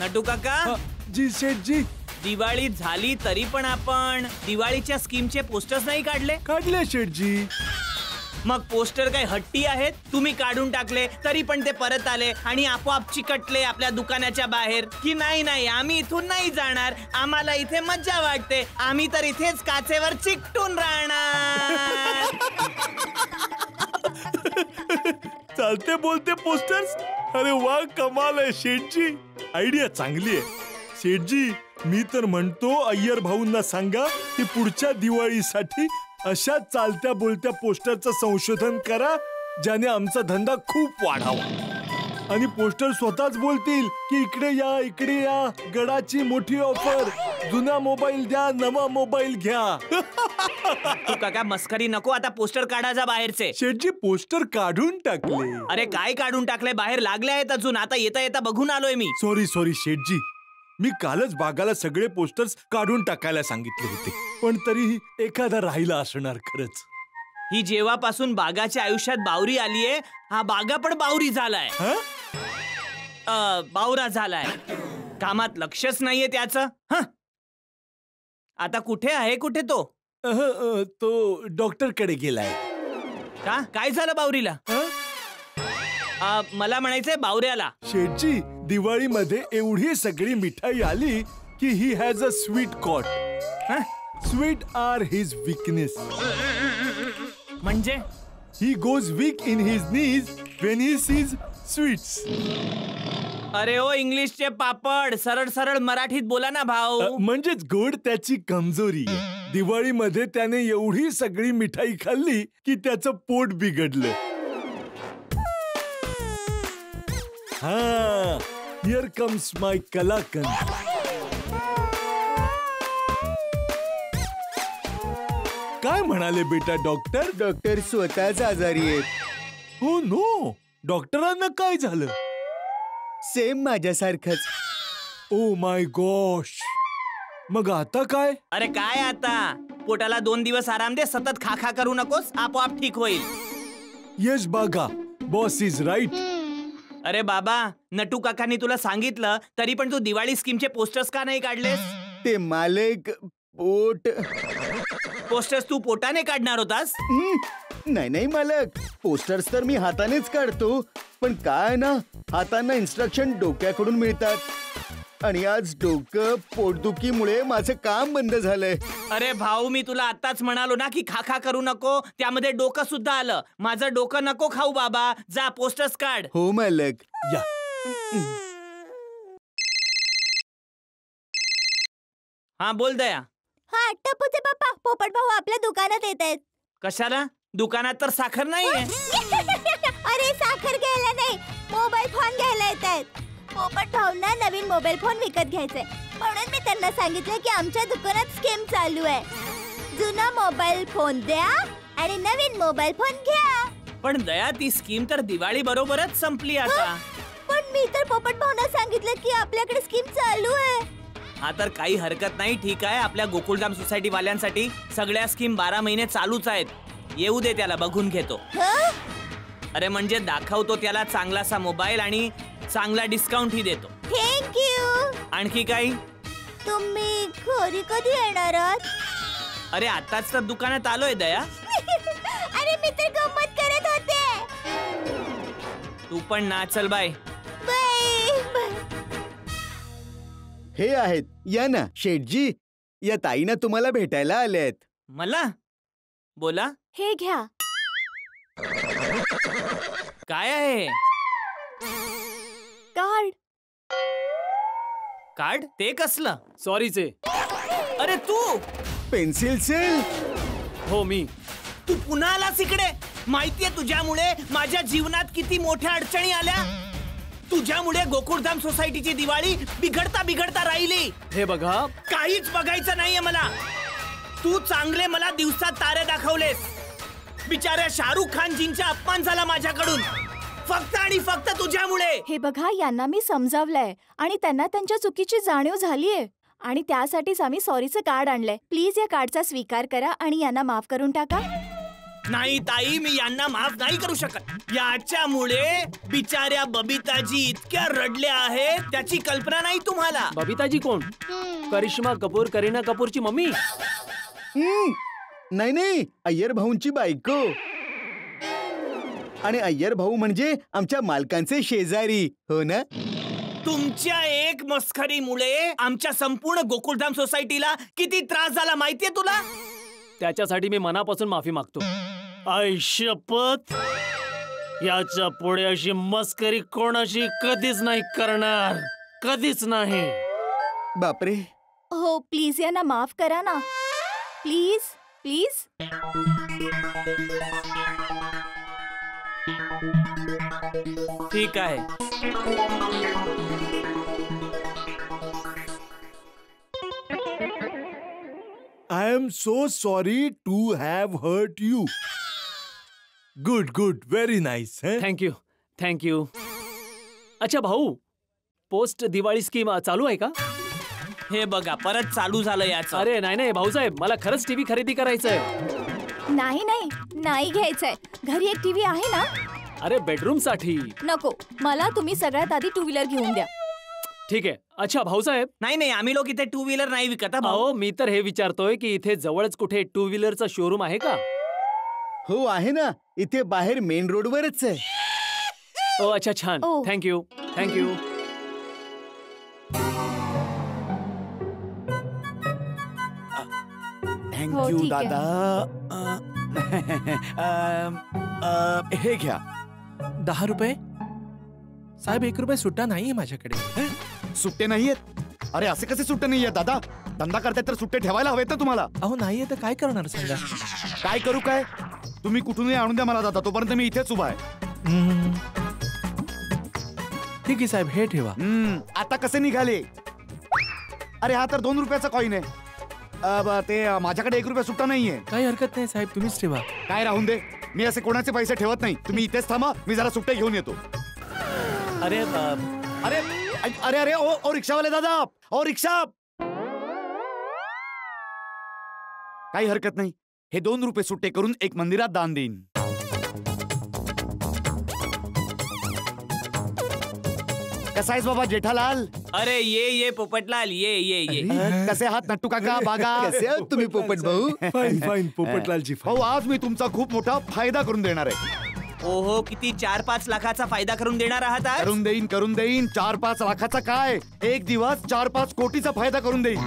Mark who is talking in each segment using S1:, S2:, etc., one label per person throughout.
S1: नटू काका
S2: जी शेठजी.
S1: दिवाळी झाली तरी पण आपण दिवाळीच्या स्कीमचे पोस्टर्स नाही
S2: काढले शेठजी.
S1: मग पोस्टर काही हट्टी आहेत? तुम्ही काढून टाकले तरी पण ते परत आले आणि आपोआप चिकटले आपल्या दुकानाच्या बाहेर की नाही आम्ही इथून नाही जाणार, आम्हाला इथे मज्जा वाटते, आम्ही तर इथेच काचेवर चिकटून राहणार.
S2: चालते बोलते पोस्टर्स. अरे वा, कमाल आहे शेठजी. आयडिया चांगली आहे शेठजी. मी तर म्हणतो अय्यर भाऊंना सांगा की पुढच्या दिवाळीसाठी अशा चालत्या बोलत्या पोस्टरचं संशोधन करा ज्याने आमचा धंदा खूप वाढावा. आणि पोस्टर स्वतःच बोलतील की इकडे या, गडाची मोठी ऑफर, जुना मोबाईल द्या, नवा मोबाईल घ्या.
S1: तू काका मस्करी नको, आता पोस्टर काढायचा बाहेरचे.
S2: शेठजी पोस्टर काढून टाकले.
S1: अरे काय काढून टाकले? बाहेर लागले आहेत अजून, आता येता येता बघून आलोय मी.
S2: सॉरी शेठजी, मी कालच बागाला सगळे पोस्टर्स काढून टाकायला सांगितले होते, पण तरीही एखादा राहिला असणार खरंच.
S1: ही जेव्हापासून बागाच्या आयुष्यात बावरी आलीये, हा बागा पण बावरी झालाय. बावरा झालाय. कामात लक्षच नाहीये त्याचं. आता कुठे आहे तो?
S2: तो डॉक्टर कडे गेलाय.
S1: का? काय झालं बावरीला? मला म्हणायचंय बावऱ्याला.
S2: शेठजी, दिवाळीमध्ये एवढी सगळी मिठाई आली की he has a sweet cot. Sweet are his weakness.
S1: म्हणजे
S2: he goes weak in his knees when he sees sweets.
S1: अरे ओ इंग्लिशचे पापड, सरळ सरळ मराठीत बोला ना भाऊ.
S2: म्हणजेच गोड त्याची कमजोरी. दिवाळीमध्ये त्याने एवढी सगळी मिठाई खाल्ली की त्याचं पोट बिघडलं. हिअर कम्स माय कलाकंद. काय म्हणाले बेटा डॉक्टर?
S3: डॉक्टर स्वतःच आजारी आहेत.
S2: हो नो, डॉक्टरांना काय झालं?
S3: सेम माझ्यासारखंच.
S2: Oh my gosh. मग आता काय?
S1: अरे काय आता, पोटाला 2 दिवस आराम दे, सतत खा करू नकोस, आपोआप ठीक होईल.
S2: येस बागा, बॉस इज राईट.
S1: अरे बाबा, नटू काकांनी तुला सांगितलं तरी पण तू दिवाळी स्कीमचे पोस्टर्स का नाही काढलेस?
S3: ते मालक
S1: पोस्टर्स तू पोटाने काढणार होतास?
S3: नाही मालक, पोस्टर्स तर मी हातानेच काढतो, पण काय ना, हातांना इन्स्ट्रक्शन डोक्याकडून मिळतात. आणि आज डोकं पोटदुखीमुळे माझं काम बंद झालंय.
S1: अरे भाऊ, मी तुला आताच म्हणालो ना की खा करू नको, त्यामध्ये डोकं सुद्धा आलं. माझं डोकं नको खाऊ बाबा, जा पोस्टर्स काढ.
S3: हो मालक.
S2: या.
S1: हा बोल दया.
S4: हा टपूचे पप्पा, पोपट भाऊ आपल्या दुकानात येत आहेत.
S1: कशाला? दुकानात तर साखर नाहीये.
S4: अरे साखर घ्यायला नाही, मोबाईल फोन घ्यायला येत आहेत. पोपट भाऊंना नवीन मोबाईल फोन विकत घ्यायचे, म्हणून मी त्यांना सांगितलं की आमच्या दुकानात स्कीम चालू आहे. जुना मोबाईल फोन द्या आणि नवीन मोबाईल फोन घ्या.
S1: पण दया, ती स्कीम तर दिवाळी बरोबरच संपली आता.
S4: पण मी तर पोपट भाऊंना सांगितलं की आपल्याकडे स्कीम चालू आहे.
S1: हा तर काही हरकत नाही, ठीक आहे. आपल्या गोकुळधाम सोसायटी वाल्यांसाठी सगळ्या स्कीम 12 महिने चालूच आहेत. येऊ दे, त्याला बघून घेतो. अरे म्हणजे दाखवतो त्याला चांगलासा मोबाईल आणि चांगला डिस्काउंट ही देतो.
S4: थँक्यू.
S1: आणखी काही?
S4: तुम्ही घरी कधी येणार आहात?
S1: अरे आताच तर दुकानात आलोय दया.
S4: अरे मी तर गंमत करत होते.
S1: तू पण ना, चल बाय.
S4: बाय.
S3: हे आहेत, या ना शेठजी, या ताईना तुम्हाला भेटायला आले आहेत.
S1: मला? बोला.
S4: हे घ्या.
S1: काय आहे?
S4: कार्ड.
S1: कार्ड? ते कसलं?
S5: सॉरीचे.
S1: अरे तू?
S3: Pencil sale.
S5: हो मी.
S1: तू पुन्हा आलास इकडे? माहितीये तुझ्यामुळे माझ्या जीवनात किती मोठ्या अडचणी आल्या. तुझ्यामुळे गोकुळधाम सोसायटीची दिवाळी बिघडता राहिली.
S5: हे बघा,
S1: काहीच बघायचं नाहीये मला. तू चांगले मला दिवसात तारे दाखवलेस. बिचाऱ्या शाहरुख खानजींचा अपमान झाला माझ्याकडून, फक्त आणि फक्त तुझ्यामुळे.
S4: हे बघा, यांना मी समजावलंय आणि त्यांना त्यांच्या चुकीची जाणीव झालीये आणि त्यासाठीच आम्ही सॉरीचं कार्ड आणलंय. प्लीज या कार्डचा स्वीकार करा आणि यांना माफ करून टाका.
S1: नाही ताई, मी यांना माफ नाही करू शकत. याच्यामुळे बिचाऱ्या बबिताजी इतक्या रडल्या आहेत त्याची कल्पना नाही तुम्हाला.
S5: बबिताजी कोण? करिश्मा कपूर, करीना कपूरची मम्मी.
S3: नाही नाही, अय्यर भाऊंची बायको. आणि अय्यर भाऊ म्हणजे आमच्या मालकांचे शेजारी, हो ना?
S1: तुमच्या एक मस्खरीमुळे आमच्या संपूर्ण गोकुळधाम सोसायटीला किती त्रास झाला माहितीये तुला?
S5: त्याच्यासाठी मी मनापासून माफी मागतो. आई शपथ, याच्या पुढे अशी मस्करी कोणाशी कधीच नाही करणार, कधीच नाही.
S3: बापरे.
S4: हो प्लीज यांना माफ करा ना, प्लीज प्लीज.
S1: ठीक आहे.
S2: I am so sorry to have hurt you. Good good, very nice.
S5: Thank you thank you. अच्छा भाऊ, पोस्ट दिवाळी स्कीम चालू आहे का?
S1: हे बघा परत चालू झालं याचं.
S5: अरे नाही नाही भाऊसाहेब, मला खरंच टीव्ही खरेदी करायचा आहे.
S4: नाही नाही नाही घ्यायचंय. घरी एक टीव्ही आहे ना.
S5: अरे बेडरूम साठी.
S4: नको, मला तुम्ही सगळ्यात आधी टू व्हीलर घेऊन द्या.
S5: ठीक आहे. अच्छा भाऊसाहेब.
S1: नाही नाही, आम्ही लोक इथे टू व्हीलर नाही विकत हा भाऊ.
S5: अहो मी तर हे विचारतोय की इथे जवळच कुठे टू व्हीलरचा शोरूम आहे का?
S3: हो आहे ना, इथे बाहेर मेन रोडवरच आहे.
S5: ओ अच्छा छान.
S4: ओ.
S5: Thank you thank you.
S4: हो,
S6: थँक्यू
S4: ठीक आहे.
S6: दादा. हे घ्या.
S7: 10 रुपये साहेब. 1 रुपये सुट्टा नाहीये माझ्याकडे.
S6: सुट्टे नाहीयेत? अरे असे कसे सुट्टे नाहीयेत दादा? धंदा करतायत तर सुट्टे ठेवायला हवेत ना तुम्हाला.
S7: अहो नाहीये तर काय करणार सांगा.
S6: काय करू काय? तुम्ही कुठूनही आणून द्या मला दादा, तोपर्यंत मी इथेच उभा आहे.
S7: ठीक आहे साहेब, हे ठेवा.
S6: आता कसे निघाले? अरे हा तर 2 रुपयाचा कॉइन आहे. ते माझ्याकडे 1 रुपया सुट्टा नाहीये.
S7: काही हरकत नाही साहेब, तुम्हीच ठेवा.
S6: काय राहून दे, मी असे कोणाचे पैसे ठेवत नाही. तुम्ही इथेच थांबा, मी जरा सुट्टे घेऊन येतो.
S5: अरे
S6: अरे अरे अरे ओ रिक्षावाले दादा, ओ रिक्षा. काही हरकत नाही, हे 2 रुपये सुट्टे करून एक मंदिरात दान देईन. कसा आहेस बाबा जेठालाल?
S1: अरे ये पोपटलाल, ये.
S6: कसे आहात नट्टू काका? बागा
S3: कसे आहात तुम्ही पोपट भाऊ?
S2: Fine fine Popatlalji.
S6: भाऊ, आज मी तुमचा खूप मोठा फायदा करून देणार आहे.
S1: ओहो, किती 4-5 लाखाचा फायदा करून देणार आहात आज?
S6: करून देईन. 4-5 लाखाचा काय, एक दिवस 4-5 कोटीचा फायदा करून देईन.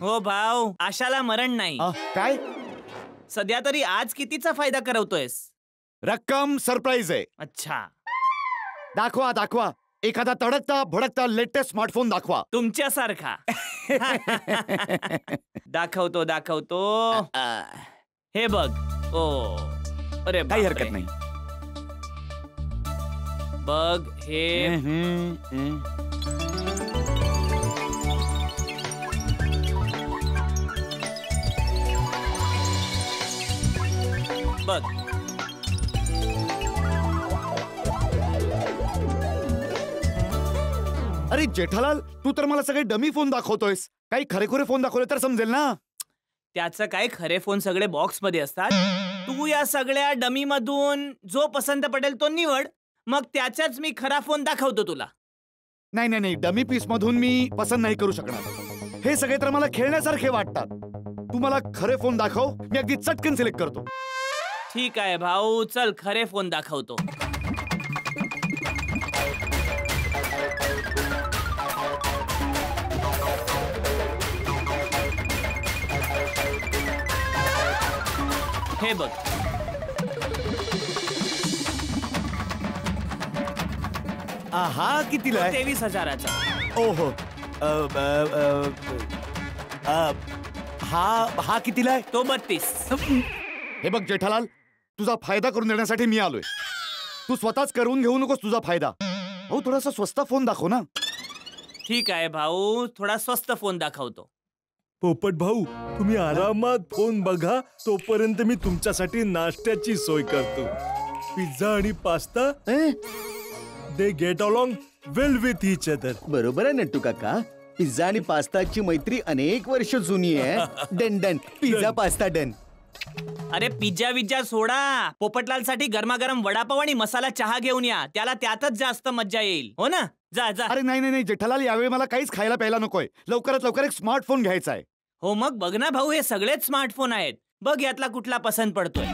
S1: हो भाऊ, आशाला मरण नाही.
S6: काय
S1: सध्या तरी आज कितीचा फायदा करवतोयस?
S6: रक्कम सरप्राईज आहे.
S1: अच्छा,
S6: दाखवा दाखवा, एखादा तडकता भडकता लेटेस्ट स्मार्टफोन दाखवा.
S1: तुमच्यासारखा. दाखवतो. हे बघ. ओ अरे
S6: काही
S1: बापरे.
S6: हरकत नाही.
S1: बघ हे. बघ.
S6: अरे जेठालाल, तू तर मला सगळे डमी फोन दाखवतोयस. काही खरेखुरे फोन दाखवले तर समजेल ना.
S1: त्याचं काय, खरे फोन सगळे बॉक्स मध्ये असतात. तू या सगळ्या डमी मधून जो पसंत पडेल तो निवड, मग त्याचाच मी खरा फोन दाखवतो तुला.
S6: नाही, डमी पीस मधून मी पसंत नाही करू शकणार. हे सगळे तर मला खेळण्यासारखे वाटतात. तू मला खरे फोन दाखव, मी अगदी चटकन सिलेक्ट करतो.
S1: ठीक आहे भाऊ, चल खरे फोन दाखवतो. हे बघ.
S6: हा कितीला आहे?
S1: 23,000चा.
S6: ओहो. हा कितीला आहे?
S1: तो 32.
S6: हे बघ जेठालाल, तुझा फायदा करून देण्यासाठी मी आलोय. तू स्वतःच करून घेऊ नकोस तुझा फायदा. हो, थोडासा स्वस्त फोन दाखव ना.
S1: ठीक आहे भाऊ, थोडा स्वस्त फोन दाखवतो.
S2: पोपट भाऊ, तुम्ही आरामात फोन बघा, तोपर्यंत मी तुमच्यासाठी नाश्त्याची सोय करतो. पिझ्झा आणि pasta, they get along well with each other.
S3: बरोबर आहे नट्टू काका. पिझ्झा आणि पास्ताची मैत्री अनेक वर्ष जुनी आहे. Done pizza pasta done.
S1: अरे पिझ्झा विज्जा सोडा, पोपटलाल साठी गरमागरम वडापाव आणि मसाला चहा घेऊन या. त्याला त्यातच जास्त मज्जा येईल. हो ना, जा जा.
S6: अरे नाही नाही नाही जेठालाल, यावेळी मला काहीच खायला प्यायला नकोय. लवकरात लवकर एक स्मार्टफोन घ्यायचा आहे.
S1: हो मग बघ ना भाऊ, हे सगळेच स्मार्टफोन आहेत. बघ यातला कुठला पसंत पडतोय.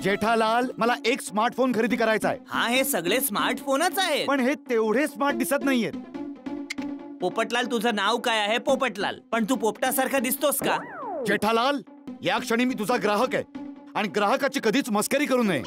S6: जेठालाल, मला एक स्मार्टफोन खरेदी करायचा आहे.
S1: हा, हे सगळे स्मार्टफोनच आहेत.
S6: पण हे तेवढे स्मार्ट दिसत नाहीयेत.
S1: पोपटलाल, तुझं नाव काय आहे? पोपटलाल. पण तू पोपटासारखा दिसतोस का?
S6: जेठालाल, या क्षणी मी तुझा ग्राहक आहे आणि ग्राहकाची कधीच मस्करी करू नये.